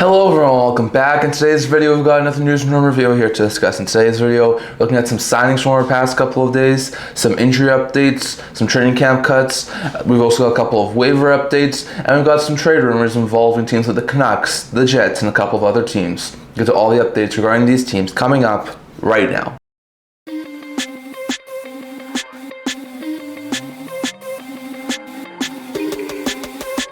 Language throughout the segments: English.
Hello everyone, welcome back. In today's video, we've got another news and rumor video here to discuss. In today's video, we're looking at some signings from our past couple of days, some injury updates, some training camp cuts. We've also got a couple of waiver updates, and we've got some trade rumors involving teams like the Canucks, the Jets, and a couple of other teams. Get to all the updates regarding these teams coming up right now.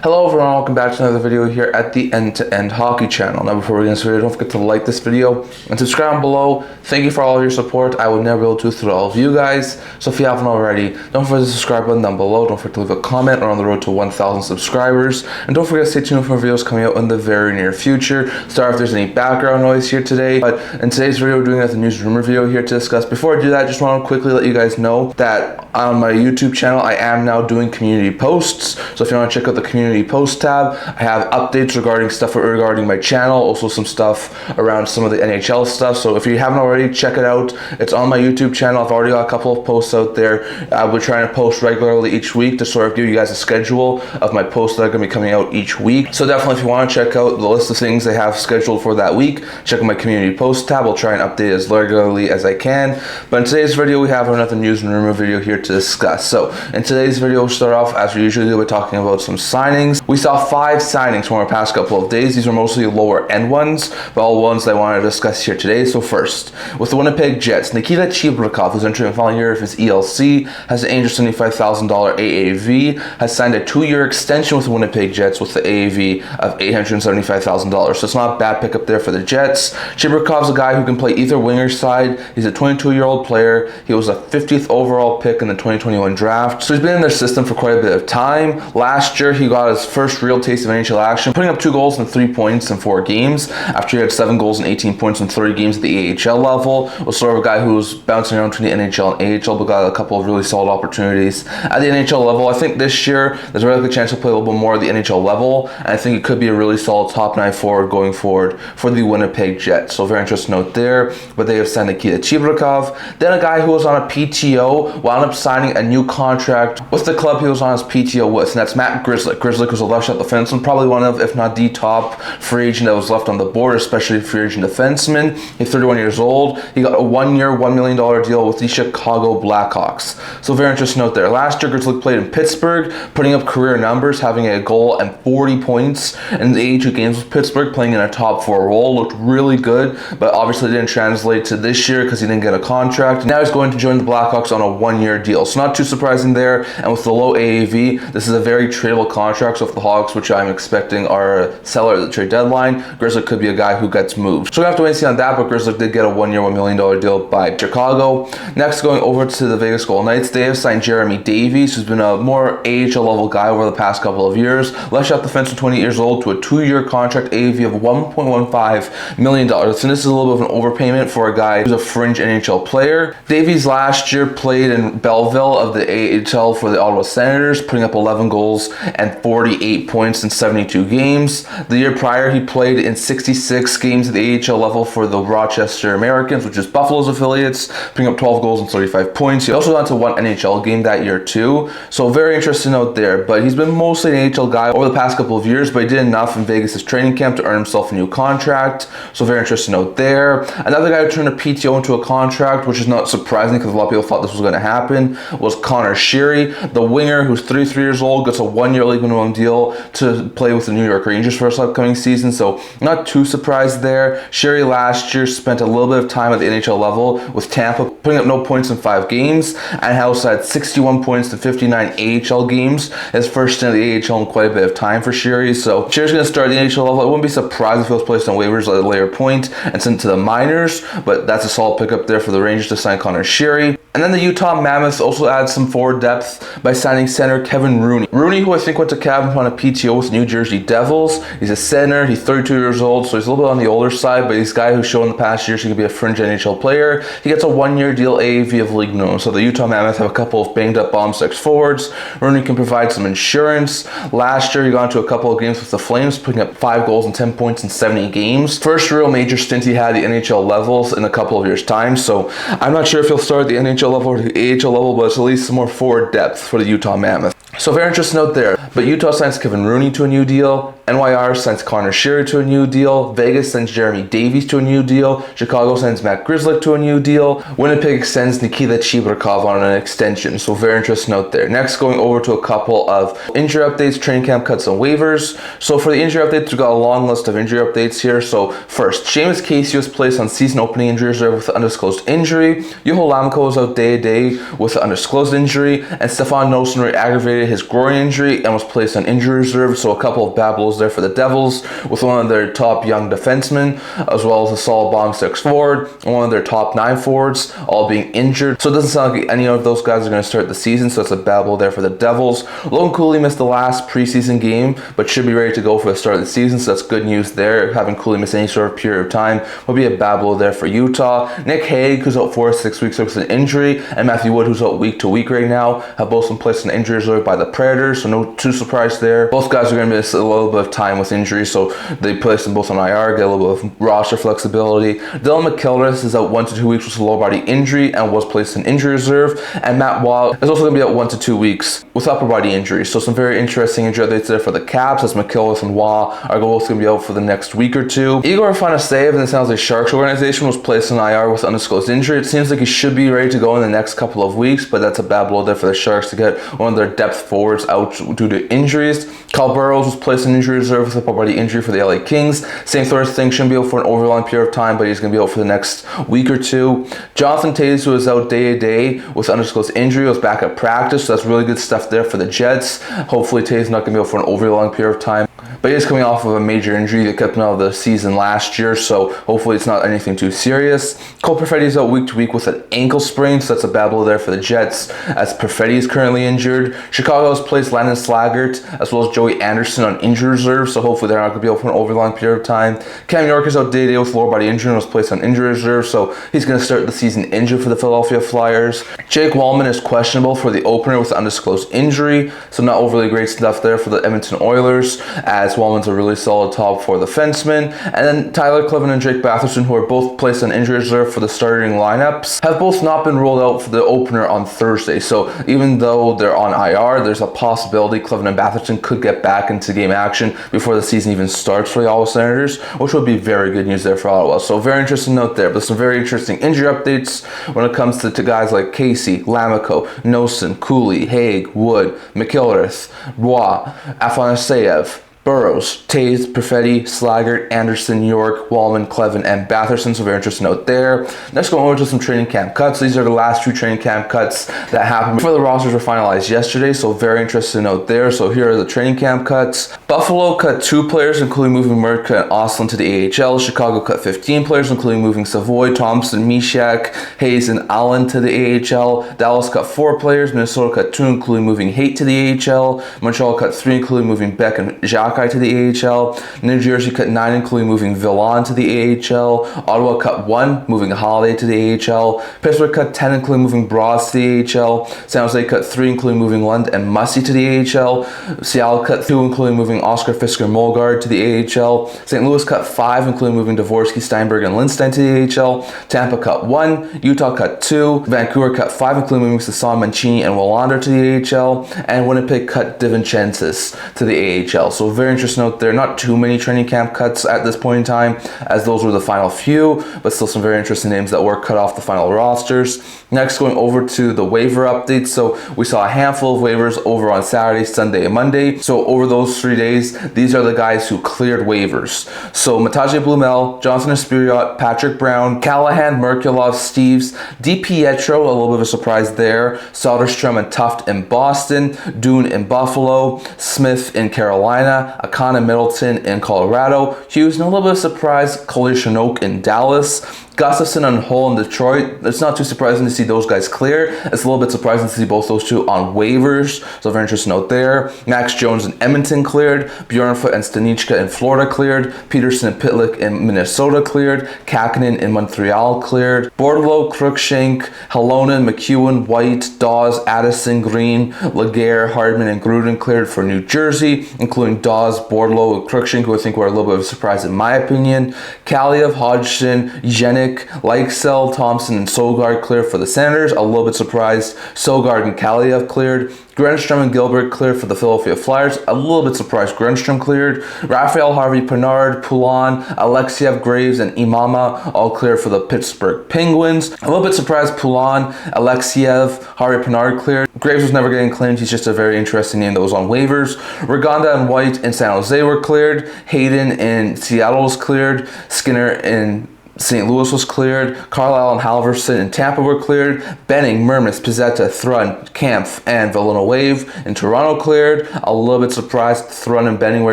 Hello everyone, welcome back to another video here at the End-to-End Hockey channel. Now before we get into this video, don't forget to like this video and subscribe below. Thank you for all of your support. I would never be able to do it without all of you guys. So if you haven't already, don't forget to subscribe button down below. Don't forget to leave a comment. We're on the road to 1,000 subscribers. And don't forget to stay tuned for videos coming out in the very near future. Sorry if there's any background noise here today, but in today's video, we're doing a news rumor video here to discuss. Before I do that, I just want to quickly let you guys know that on my YouTube channel, I am now doing community posts. So if you want to check out the community post tab, I have updates regarding my channel, also some stuff around some of the NHL stuff. So if you haven't already, check it out. It's on my YouTube channel. I've already got a couple of posts out there. We're trying to post regularly each week to sort of give you guys a schedule of my posts that are going to be coming out each week. So definitely, if you want to check out the list of things I have scheduled for that week, check out my community post tab. I'll try and update as regularly as I can. But in today's video, we have another news and rumor video here to discuss. So in today's video, we'll start off as we usually do by talking about some signings. We saw 5 signings from our past couple of days. These are mostly lower end ones, but all ones that I want to discuss here today. So first, with the Winnipeg Jets, Nikita Chibrikov, who's entering the final year of his ELC, has an $875,000 AAV, has signed a 2-year extension with the Winnipeg Jets with the AAV of $875,000. So it's not a bad pickup there for the Jets. Chibrikov's a guy who can play either winger side. He's a 22-year-old player. He was a 50th overall pick in the 2021 draft. So he's been in their system for quite a bit of time. Last year, he got his first real taste of NHL action, putting up 2 goals and 3 points in 4 games after he had 7 goals and 18 points in 30 games at the AHL level. Was sort of a guy who was bouncing around between the NHL and AHL, but got a couple of really solid opportunities at the NHL level. I think this year there's a really good chance to play a little bit more at the NHL level, and I think it could be a really solid top 9 forward going forward for the Winnipeg Jets. So very interesting note there. But they have signed Nikita Chibrikov. Then a guy who was on a PTO wound up signing a new contract with the club he was on his PTO with, and that's Matt Grzelyck. Grzelyck was a left shot defenseman, probably one of, if not the top free agent that was left on the board, especially free agent defenseman. He's 31 years old. He got a 1-year, $1 million deal with the Chicago Blackhawks. So very interesting note there. Last year, Grzelyck played in Pittsburgh, putting up career numbers, having a goal and 40 points in the 82 games with Pittsburgh, playing in a top 4 role. Looked really good, but obviously didn't translate to this year because he didn't get a contract. Now he's going to join the Blackhawks on a 1-year deal. So not too surprising there. And with the low AAV, this is a very tradable contract. So if the Hawks, which I'm expecting, are a seller at the trade deadline, Grzelyck could be a guy who gets moved. So we have to wait and see on that, but Grzelyck did get a 1-year, $1 million deal by Chicago. Next, going over to the Vegas Golden Knights, they have signed Jeremy Davies, who's been a more AHL level guy over the past couple of years. Left shot defenseman, 20 years old, to a 2-year contract AAV of $1.15 million. And this is a little bit of an overpayment for a guy who's a fringe NHL player. Davies last year played in Belleville of the AHL for the Ottawa Senators, putting up 11 goals and 48 points in 72 games. The year prior, he played in 66 games at the AHL level for the Rochester Americans, which is Buffalo's affiliates, putting up 12 goals and 35 points. He also got to 1 NHL game that year too. So very interesting note there. But he's been mostly an AHL guy over the past couple of years, but he did enough in Vegas' training camp to earn himself a new contract. So very interesting note there. Another guy who turned a PTO into a contract, which is not surprising because a lot of people thought this was going to happen, was Connor Sheary, the winger who's 33 years old, gets a 1-year league minimum deal to play with the New York Rangers for this upcoming season. So not too surprised there. Sheary last year spent a little bit of time at the NHL level with Tampa, putting up no points in 5 games, and also had 61 points to 59 AHL games. His first stint at the AHL in quite a bit of time for Sheary. So Sheary's going to start at the NHL level. I wouldn't be surprised if he was placed on waivers at a later point and sent to the minors, but that's a solid pickup there for the Rangers to sign Connor Sheary. And then the Utah Mammoths also add some forward depth by signing center Kevin Rooney. Rooney, who I think went to camp on a PTO with New Jersey Devils. He's a center. He's 32 years old, so he's a little bit on the older side, but he's a guy who's shown in the past years he could be a fringe NHL player. He gets a 1-year deal AAV of league minimum. So the Utah Mammoths have a couple of banged up bomb sex forwards. Rooney can provide some insurance. Last year, he got into a couple of games with the Flames, putting up 5 goals and 10 points in 70 games. First real major stint he had at the NHL levels in a couple of years' time. So I'm not sure if he'll start at the NHL level or the AHL level, but it's at least some more forward depth for the Utah Mammoths. So very interesting note there. But Utah signs Kevin Rooney to a new deal. NYR signs Connor Sheary to a new deal. Vegas sends Jeremy Davies to a new deal. Chicago sends Matt Grzelyck to a new deal. Winnipeg extends Nikita Chibrikov on an extension. So very interesting note there. Next, going over to a couple of injury updates, training camp cuts, and waivers. So for the injury updates, we've got a long list of injury updates here. So first, Seamus Casey was placed on season opening injury reserve with an undisclosed injury. Juho Lammikko was out day to day with an undisclosed injury. And Stefan Nosenroy aggravated his groin injury and was placed on injury reserve. So a couple of bad blows there for the Devils, with one of their top young defensemen, as well as a solid bottom six forward, and one of their top 9 forwards, all being injured. So it doesn't sound like any of those guys are going to start the season, so it's a bad blow there for the Devils. Logan Cooley missed the last preseason game, but should be ready to go for the start of the season, so that's good news there. Having Cooley miss any sort of period of time would be a bad blow there for Utah. Nick Hague, who's out 4 to 6 weeks with an injury, and Matthew Wood, who's out week to week right now, have both been placed on injury reserve by the Predators, so no too surprise there. Both guys are going to miss a little bit of time with injury, so they placed them both on IR, get a little bit of roster flexibility. Dylan McIlrath is out 1 to 2 weeks with a lower body injury and was placed in injury reserve, and Matt Wild is also going to be out 1 to 2 weeks with upper body injury. So some very interesting injury updates there for the Caps, as McIlrath and Waugh are both going to be out for the next week or two. Igor Afanaseyev in the San Jose Sharks organization was placed on IR with undisclosed injury. It seems like he should be ready to go in the next couple of weeks, but that's a bad blow there for the Sharks to get one of their depth forwards out due to injuries. Kyle Burrows was placed in injury reserve with upper body injury for the LA Kings. St. Louis thing shouldn't be out for an overlong period of time, but he's going to be out for the next week or two. Jonathan Toews, who was out day to day with undisclosed injury, was back at practice, so that's really good stuff there for the Jets. Hopefully Toews is not going to be out for an overlong period of time, but he is coming off of a major injury that kept him out of the season last year, so hopefully it's not anything too serious. Cole Perfetti is out week to week with an ankle sprain, so that's a bad blow there for the Jets, as Perfetti is currently injured. Chicago has placed Landon Slaggert as well as Joey Anderson on injury reserve, so hopefully they're not going to be out for an overlong period of time. Cam York is out day to day with lower body injury and was placed on injury reserve, so he's going to start the season injured for the Philadelphia Flyers. Jake Walman is questionable for the opener with an undisclosed injury, so not overly great stuff there for the Edmonton Oilers, as Walman's a really solid top 4 defenseman. And then Tyler Kleven and Drake Batherson, who are both placed on injury reserve for the starting lineups, have both not been rolled out for the opener on Thursday. So even though they're on IR, there's a possibility Kleven and Batherson could get back into game action before the season even starts for the Ottawa Senators, which would be very good news there for Ottawa. So very interesting note there, but some very interesting injury updates when it comes to guys like Casey, Lammikko, Nosen, Cooley, Hague, Wood, McIlrath, Roy, Afanaseyev, Burrows, Toews, Perfetti, Slaggert, Anderson, York, Walman, Kleven, and Batherson. So very interesting note there. Next, going over to some training camp cuts. These are the last 2 training camp cuts that happened before the rosters were finalized yesterday. So very interesting note there. So here are the training camp cuts. Buffalo cut 2 players, including moving Murka and Ostlund to the AHL. Chicago cut 15 players, including moving Savoy, Thompson, Mishak, Hayes, and Allen to the AHL. Dallas cut 4 players. Minnesota cut 2, including moving Haight to the AHL. Montreal cut 3, including moving Beck and Jacques to the AHL. New Jersey cut 9, including moving Villan to the AHL. Ottawa cut 1, moving Holiday to the AHL. Pittsburgh cut 10, including moving Bross to the AHL. San Jose cut 3, including moving Lund and Mussy to the AHL. Seattle cut 2, including moving Oscar Fisker Molgard to the AHL. St. Louis cut 5, including moving Dvorsky, Steinberg, and Lindstein to the AHL. Tampa cut 1. Utah cut 2. Vancouver cut 5, including moving Sasan, Mancini, and Willander to the AHL. And Winnipeg cut DiVincentis to the AHL. So very interesting note there. Not too many training camp cuts at this point in time, as those were the final few, but still some very interesting names that were cut off the final rosters. Next, going over to the waiver updates. So we saw a handful of waivers over on Saturday, Sunday, and Monday. So over those 3 days, these are the guys who cleared waivers. So Mataje Blumel, Jonathan Espiriot, Patrick Brown, Callahan, Merkulov, Steves, DiPietro, a little bit of a surprise there, Soderstrom and Tuft in Boston, Dune in Buffalo, Smith in Carolina, Akana Middleton in Colorado, Hughes, and a little bit of surprise, Coley Chinook in Dallas, Gustafson and Hull in Detroit. It's not too surprising to see those guys clear. It's a little bit surprising to see both those two on waivers. So very interesting note there. Max Jones in Edmonton cleared. Bjornfoot and Stanichka in Florida cleared. Peterson and Pitlick in Minnesota cleared. Kakinen in Montreal cleared. Bordeleau, Cruikshank, Halonen, McEwen, White, Daws, Addison, Green, Laguerre, Hardman, and Gruden cleared for New Jersey, including Daws Daws, Bordlow, and Cruikshank, who I think were a little bit of a surprise in my opinion. Kaliev, Hodgson, Grzelyck, Lykesell, Thompson, and Sogard cleared for the Senators. A little bit surprised Sogard and Kaliev cleared. Grenstrom and Gilbert cleared for the Philadelphia Flyers. A little bit surprised Grenstrom cleared. Raphael, Harvey, Pinard, Poulin, Alexiev, Graves, and Imama all cleared for the Pittsburgh Penguins. A little bit surprised Poulin, Alexiev, Harvey, Pinard cleared. Graves was never getting claimed. He's just a very interesting name that was on waivers. Rigonda and White in San Jose were cleared. Hayden in Seattle was cleared. Skinner in St. Louis was cleared. Carlisle and Halverson in Tampa were cleared. Benning, Mermis, Pizzetta, Thrun, Kampf, and Villeneuve in Toronto cleared. A little bit surprised Thrun and Benning were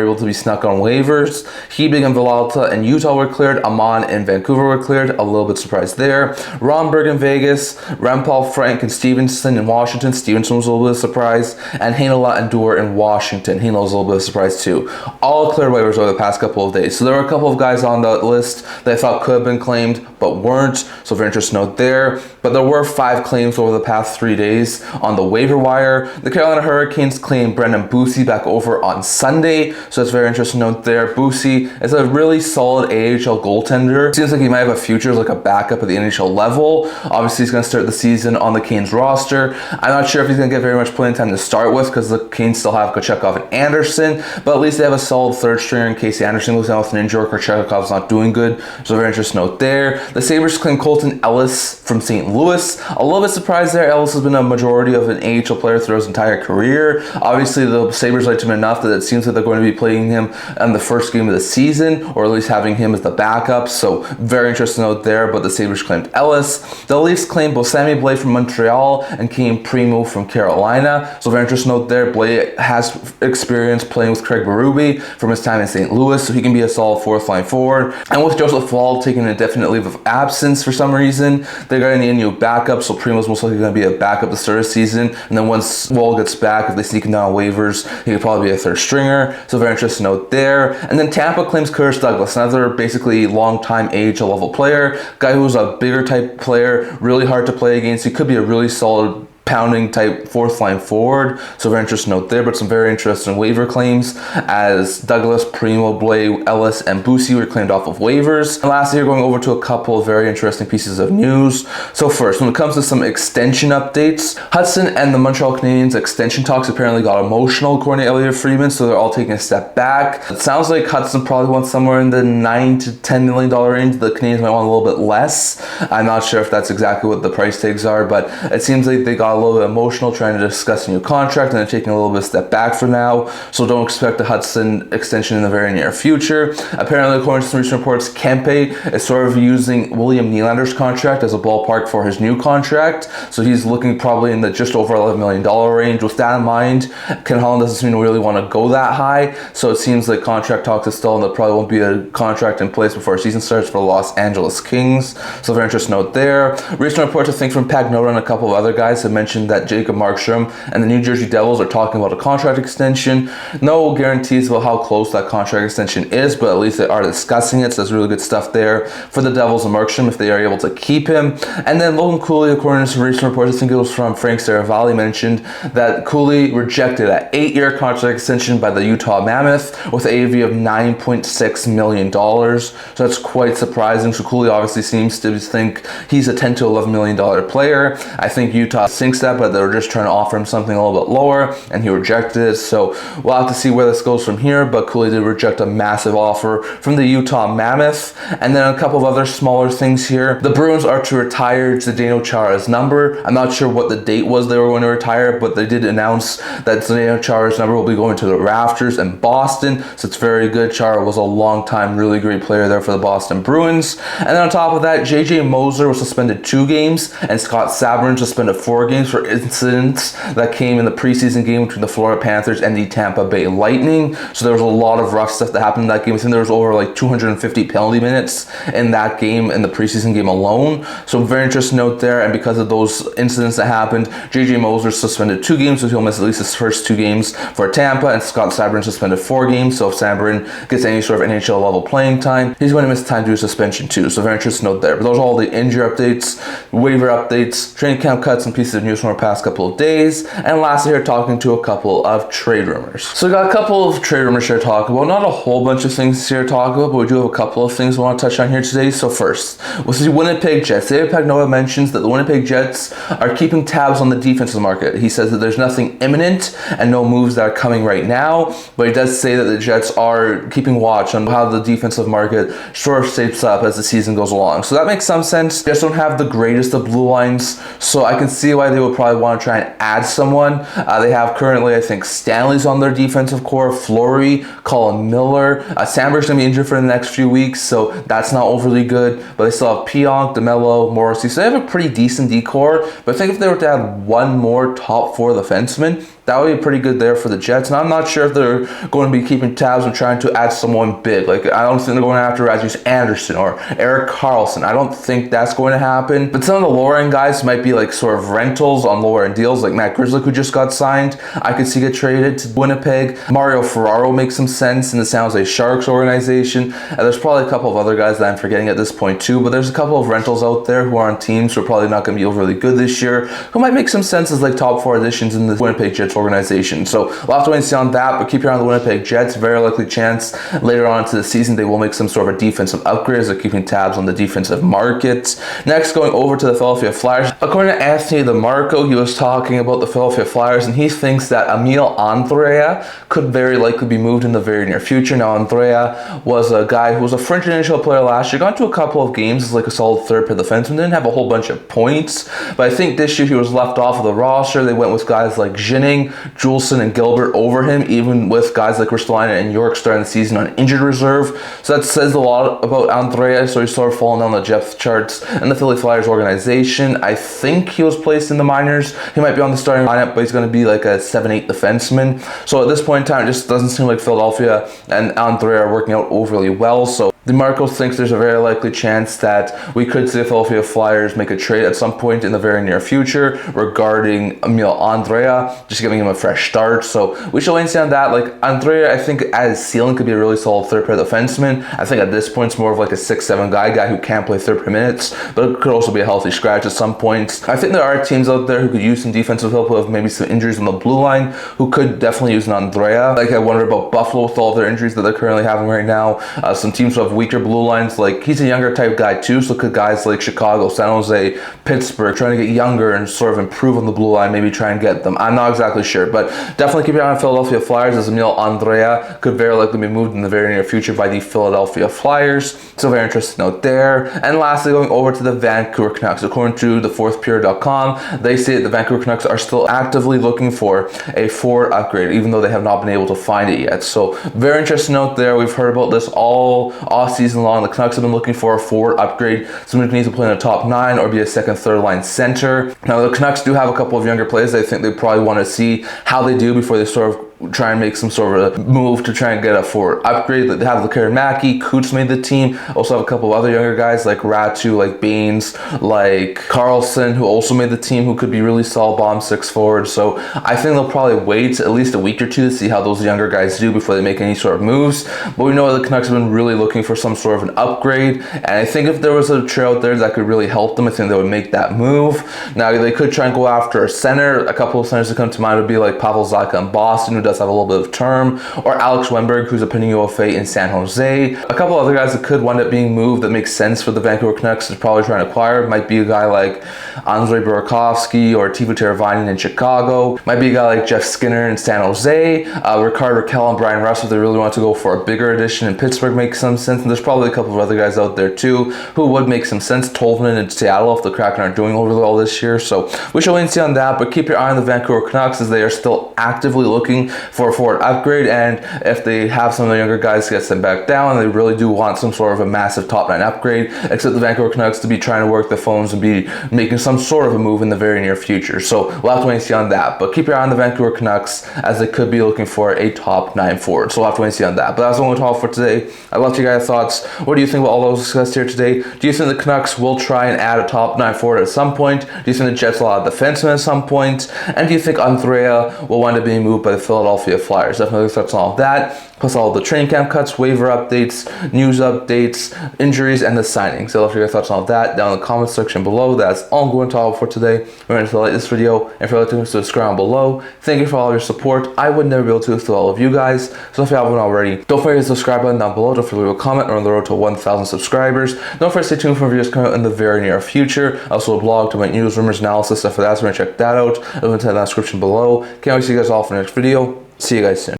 able to be snuck on waivers. Hebing and Villalta in Utah were cleared. Amon and Vancouver were cleared. A little bit surprised there. Romberg in Vegas. Rempal, Frank, and Stevenson in Washington. Stevenson was a little bit surprised. And Heinola and Dewar in Washington. Heinola was a little bit surprised too. All cleared waivers over the past couple of days. So there were a couple of guys on the list that I thought could have been claimed but weren't, so very interesting note there. But there were 5 claims over the past 3 days on the waiver wire. The Carolina Hurricanes claimed Brendan Bussi back over on Sunday, so that's a very interesting note there. Bussi is a really solid AHL goaltender. Seems like he might have a future as like a backup at the NHL level. Obviously he's going to start the season on the Canes roster. I'm not sure if he's going to get very much playing time to start with because the Canes still have Kochetkov and Anderson, but at least they have a solid third stringer in case Anderson goes down with an injury or Kochetkov's not doing good, so a very interesting note there. The Sabres claimed Colton Ellis from St. Louis. A little bit surprised there. Ellis has been a majority of an AHL player throughout his entire career. Obviously, the Sabres liked him enough that it seems like they're going to be playing him in the first game of the season, or at least having him as the backup. So, very interesting note there, but the Sabres claimed Ellis. The Leafs claimed Bosami Blais from Montreal and Kane Primo from Carolina. So, very interesting note there. Blais has experience playing with Craig Berube from his time in St. Louis, so he can be a solid fourth line forward. And with Joseph Woll taking an indefinite leave of absence for some reason, they're going to need a new backup, so Primo's most likely going to be a backup to start the season, and then once Woll gets back, if they sneak him down on waivers, he could probably be a third stringer, so very interesting note there. And then Tampa claims Curtis Douglas, another basically long-time AHL level player, guy who's a bigger type player, really hard to play against. He could be a really solid pounding type fourth line forward, so very interesting note there, but some very interesting waiver claims as Douglas, Primo, Blais, Ellis, and Bussi were claimed off of waivers. And lastly, we're going over to a couple of very interesting pieces of news. So first, when it comes to some extension updates, Hutson and the Montreal Canadiens extension talks apparently got emotional according to Elliot Friedman, so they're all taking a step back. It sounds like Hutson probably wants somewhere in the $9 to $10 million range. The Canadiens might want a little bit less. I'm not sure if that's exactly what the price tags are, but it seems like they got a little bit emotional trying to discuss a new contract, and they're taking a little bit of step back for now, so don't expect a Hutson extension in the very near future. Apparently, according to some recent reports, Kempe is sort of using William Nylander's contract as a ballpark for his new contract, so he's looking probably in the just over $11 million range. With that in mind, Ken Holland doesn't seem to really want to go that high, so it seems like contract talks is still, and there probably won't be a contract in place before season starts for the Los Angeles Kings, so very interesting note there. Recent reports, I think, from Pagnotta and a couple of other guys have mentioned that Jacob Markstrom and the New Jersey Devils are talking about a contract extension. No guarantees about how close that contract extension is, but at least they are discussing it, so that's really good stuff there for the Devils and Markstrom if they are able to keep him. And then Logan Cooley, according to some recent reports, I think it was from Frank Saravalli, mentioned that Cooley rejected an 8-year contract extension by the Utah Mammoth with an AAV of $9.6 million. So that's quite surprising. So Cooley obviously seems to think he's a $10 to $11 million player. I think Utah thinks that, but they're just trying to offer him something a little bit lower, and he rejected it. So we'll have to see where this goes from here, but Cooley did reject a massive offer from the Utah Mammoth. And then a couple of other smaller things here. The Bruins are to retire Zdeno Chara's number. I'm not sure what the date was they were going to retire, but they did announce that Zdeno Chara's number will be going to the rafters in Boston, so it's very good. Chara was a long time, really great player there for the Boston Bruins. And then on top of that, JJ Moser was suspended 2 games, and Scott Sabourin suspended 4 games for incidents that came in the preseason game between the Florida Panthers and the Tampa Bay Lightning. So there was a lot of rough stuff that happened in that game. I think there was over like 250 penalty minutes in that game, in the preseason game alone. So very interesting note there, and because of those incidents that happened, JJ Moser suspended 2 games, so he'll miss at least his first 2 games for Tampa, and Scott Sabourin suspended 4 games, so if Sabourin gets any sort of NHL level playing time, he's going to miss time due to suspension too. So very interesting note there. But those are all the injury updates, waiver updates, training camp cuts, and pieces of news news from our past couple of days. And lastly, here talking to a couple of trade rumors. So we got a couple of trade rumors here to talk about. Not a whole bunch of things here to talk about, but we do have a couple of things we want to touch on here today. So first, with the Winnipeg Jets, David Pagnotta mentions that the Winnipeg Jets are keeping tabs on the defensive market. He says that there's nothing imminent and no moves that are coming right now, but he does say that the Jets are keeping watch on how the defensive market sort of shapes up as the season goes along. So that makes some sense. Jets don't have the greatest of blue lines, so I can see why they would probably want to try and add someone. They have currently, I think, Stanley's on their defensive core, Fleury, Colin Miller. Sandberg's going to be injured for the next few weeks, so that's not overly good, but they still have Pionk, DeMello, Morrissey, so they have a pretty decent decor. But I think if they were to add one more top four defenseman, that would be pretty good there for the Jets. And I'm not sure if they're going to be keeping tabs and trying to add someone big. Like, I don't think they're going after Rasmus Anderson or Erik Karlsson. I don't think that's going to happen. But some of the lower end guys might be like sort of rentals on lower end deals, like Matt Grzelyck, who just got signed. I could see get traded to Winnipeg. Mario Ferraro makes some sense in the San Jose Sharks organization. And there's probably a couple of other guys that I'm forgetting at this point too. But there's a couple of rentals out there who are on teams who are probably not going to be overly good this year, who might make some sense as like top four additions in the Winnipeg Jets organization. So we'll have to wait and see on that, but keep your eye on the Winnipeg Jets. Very likely chance later on into the season they will make some sort of a defensive upgrade as they're keeping tabs on the defensive market. Next, going over to the Philadelphia Flyers. According to Anthony DeMarco, he was talking about the Philadelphia Flyers, and he thinks that Emil Andrea could very likely be moved in the very near future. Now, Andrea was a guy who was a fringe NHL player last year, got into a couple of games as like a solid third pair defenseman, didn't have a whole bunch of points, but I think this year he was left off of the roster. They went with guys like Ginning, Juleson, and Gilbert over him, even with guys like Ristolainen and York starting the season on injured reserve. So that says a lot about Andrea. So he's sort of falling down the depth charts in the Philly Flyers organization. I think he was placed in the minors. He might be on the starting lineup, but he's going to be like a 7-8 defenseman. So at this point in time, it just doesn't seem like Philadelphia and Andrea are working out overly well. So DeMarco thinks there's a very likely chance that we could see the Philadelphia Flyers make a trade at some point in the very near future regarding Emil Andrea, just giving him a fresh start. So we shall wait and see on that. Like, Andrea, I think at his ceiling could be a really solid third pair defenseman. I think at this point it's more of like a 6-7 guy who can't play third pair minutes, but it could also be a healthy scratch at some point. I think there are teams out there who could use some defensive help with maybe some injuries on the blue line who could definitely use an Andrea. Like, I wonder about Buffalo with all their injuries that they're currently having right now. Some teams who have weaker blue lines, like he's a younger type guy too, so could guys like Chicago, San Jose, Pittsburgh trying to get younger and sort of improve on the blue line, maybe try and get them. I'm not exactly sure, but definitely keep your eye on Philadelphia Flyers as Emil Andrea could very likely be moved in the very near future by the Philadelphia Flyers. So very interesting note there. And lastly, going over to the Vancouver Canucks. According to thefourthperiod.com, they say that the Vancouver Canucks are still actively looking for a forward upgrade, even though they have not been able to find it yet. So very interesting note there. We've heard about this all season long. The Canucks have been looking for a forward upgrade, someone who needs to play in a top 9 or be a second, third line center. Now, the Canucks do have a couple of younger players. I think they probably want to see how they do before they sort of try and make some sort of a move to try and get a forward upgrade. They have Lakar Mackey, Coots made the team. Also have a couple of other younger guys like Ratu, like Baines, like Karlsson, who also made the team, who could be really solid bottom 6 forwards. So I think they'll probably wait at least a week or two to see how those younger guys do before they make any sort of moves. But we know the Canucks have been really looking for some sort of an upgrade, and I think if there was a trade out there that could really help them, I think they would make that move. Now, they could try and go after a center. A couple of centers that come to mind would be like Pavel Zacha in Boston, who does have a little bit of term, or Alex Wennberg, who's a pending UFA in San Jose. A couple other guys that could wind up being moved that makes sense for the Vancouver Canucks to probably try and acquire might be a guy like Andrei Burakovsky or Teuvo Teravainen in Chicago. Might be a guy like Jeff Skinner in San Jose. Rickard Rakell and Brian Russell, if they really want to go for a bigger addition in Pittsburgh, makes some sense. And there's probably a couple of other guys out there too who would make some sense. Tolvanen in Seattle if the Kraken aren't doing overly well this year. So we shall wait and see on that, but keep your eye on the Vancouver Canucks as they are still actively looking for a forward upgrade, and if they have some of the younger guys get sent back down, they really do want some sort of a massive top 9 upgrade, except the Vancouver Canucks to be trying to work the phones and be making some sort of a move in the very near future. So we'll have to wait and see on that, but keep your eye on the Vancouver Canucks as they could be looking for a top 9 forward. So we'll have to wait and see on that. But that's all we'll talk for today. I'd love to hear your guys' thoughts. What do you think about all those discussed here today? Do you think the Canucks will try and add a top 9 forward at some point? Do you think the Jets will add a defenseman at some point? And do you think Andrea will wind up being moved by the Philadelphia Flyers? Definitely thoughts on all of that. plus all the training camp cuts, waiver updates, news updates, injuries, and the signings. So, if you have thoughts on all that down in the comment section below. That's all I'm going to talk about for today. Remember to like this video, and if you're liking to subscribe below. Thank you for all your support. I would never be able to through all of you guys. So, if you haven't already, don't forget to subscribe button down below. Don't forget to leave a comment. We're on the road to 1,000 subscribers. Don't forget to stay tuned for videos coming out in the very near future. Also, a blog to make news, rumors, analysis, stuff for that. So, check that out. I'll link to that in the description below. Can't wait to see you guys all for the next video. See you guys soon.